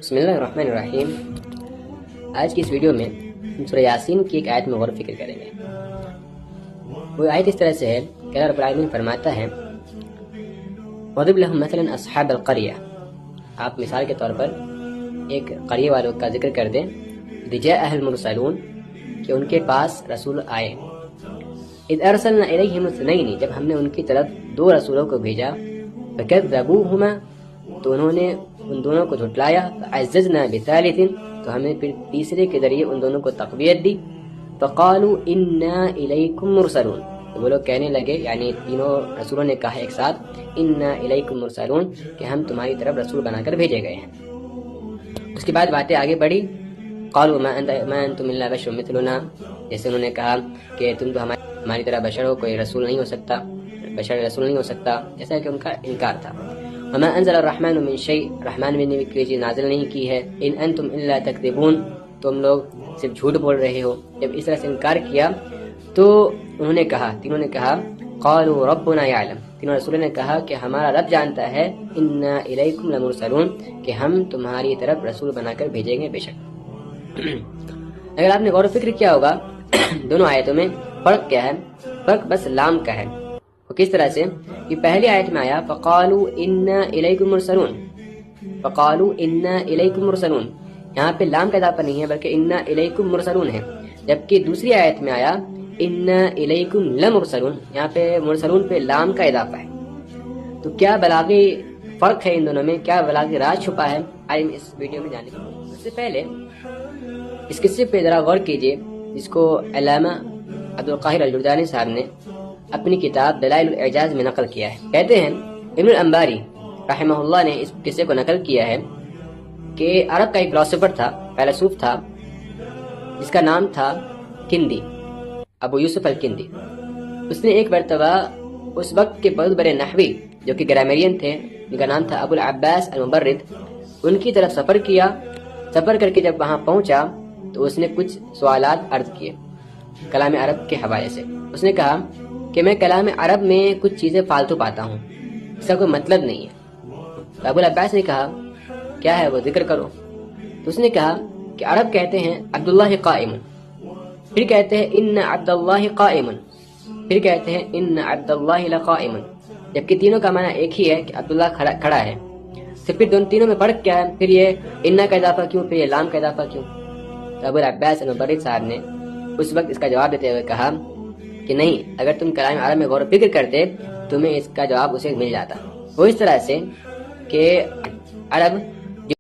بسم اللہ الرحمن الرحیم۔ آج کی اس ویڈیو میں ہم سورہ یاسین کی ایک آیت میں غور و فکر کریں گے۔ وہ آیت اس طرح سے ہے کہ اللہ رب العالمین فرماتا ہے وَضِرْبْ لَهُمْ مَثَلًا أَصْحَابَ الْقَرْيَةِ، آپ مثال کے طور پر ایک قریہ والوں کا ذکر کر دیں، إِذْ جَاءَهَا الْمُرْسَلُونَ، کہ ان کے پاس رسول آئے، إِذْ أَرْسَلْنَا إِلَيْهِمُ اثْنَيْنِ، جب ہم نے ان کی طرف دو رسولوں کو بھیجا، فَكَذَّبُوهُمَا، تو انہوں نے ان دونوں کو جھٹلایا، فَعَزَّزْنَا بِثَالِثٍ، تو ہم نے پھر تیسرے کے ذریعے ان دونوں کو تقویت دی، فَقَالُوا إِنَّا إِلَيْكُمْ مُرْسَلُونَ، تو وہ لوگ کہنے لگے، یعنی تینوں رسولوں نے کہا ایک ساتھ، إِنَّا إِلَيْكُمْ مُرْسَلُونَ، کہ ہم تمہاری طرف رسول بنا کر بھیجے گئے ہیں۔ اس کے بعد باتیں آگے بڑھی، قَالُوا مَا أَنْتُمْ إِلَّا بَشَرٌ مِثْلُنَا، جیسے انہوں نے کہا کہ تم تو ہماری طرح بشر ہو، کوئی رسول نہیں ہو سکتا، بشر رسول نہیں ہو سکتا، جیسا کہ ان کا انکار تھا۔ وما انزل الرحمن من شيء، رحمان نے کوئی چیز نازل نہیں کی ہے، ان انتم الا تکذبون، تم لوگ صرف جھوٹ بول رہے ہو۔ جب اس طرح سے انکار کیا تو انہوں نے کہا، تینوں نے کہا، قالوا ربنا يعلم، تینوں رسولوں نے کہا کہ ہمارا رب جانتا ہے، انا الیکم لمرسلون، کہ ہم تمہاری طرف رسول بنا کر بھیجیں گے بے شک۔ اگر آپ نے غور و فکر کیا ہوگا دونوں آیتوں میں فرق کیا ہے؟ فرق بس لام کا ہے۔ وہ کس طرح سے کہ پہلی آیت میں آیا فقالوا انا الیکم مرسلون، فقالوا انا الیکم مرسلون، یہاں پہ لام کا اضافہ نہیں ہے بلکہ انا الیکم مرسلون ہے، جبکہ دوسری آیت میں آیا انا الیکم لمرسلون، یہاں پہ مرسلون پہ لام کا اضافہ ہے۔ تو کیا بلاغی فرق ہے ان دونوں میں، کیا بلاغی راز چھپا ہے، آئے ہم اس ویڈیو میں جانیں گے۔ اس سے پہلے اس قصے پہ ذرا غور کیجئے، جس کو علامہ عبدالقاہر الجرجانی صاحب نے اپنی کتاب دلائل الاعجاز میں نقل کیا ہے۔ کہتے ہیں ابن الانباری رحمہ اللہ نے اس قصے کو نقل کیا ہے کہ عرب کا ایک فلسفر تھا، فیلسوف تھا، جس کا نام تھا کندی، ابو یوسف الکندی۔ اس نے ایک مرتبہ اس وقت کے بہت بڑے نحوی جو کہ گرامرین تھے، ان کا نام تھا ابو العباس المبرد، ان کی طرف سفر کیا۔ سفر کر کے جب وہاں پہنچا تو اس نے کچھ سوالات عرض کیے کلام عرب کے حوالے سے۔ اس نے کہا کہ میں کلام عرب میں کچھ چیزیں فالتو پاتا ہوں، اس کا کوئی مطلب نہیں ہے۔ تو ابو العباس نے کہا کیا ہے وہ ذکر کرو۔ تو اس نے کہا کہ عرب کہتے ہیں عبداللہ قائم، پھر کہتے ہیں ان عبداللہ قائم، پھر کہتے ہیں ان عبداللہ لقائم، جبکہ تینوں کا معنی ایک ہی ہے کہ عبداللہ کھڑا ہے۔ پھر دونوں تینوں میں فرق کیا ہے، پھر یہ انا کا اضافہ کیوں، پھر یہ لام کا اضافہ کیوں؟ تو ابو العباس المبرد صاحب نے اس وقت اس کا جواب دیتے ہوئے کہا کہ نہیں، اگر تم کلام عرب میں غور و فکر کرتے تمہیں اس کا جواب اسے مل جاتا۔ وہ اس طرح سے کہ عرب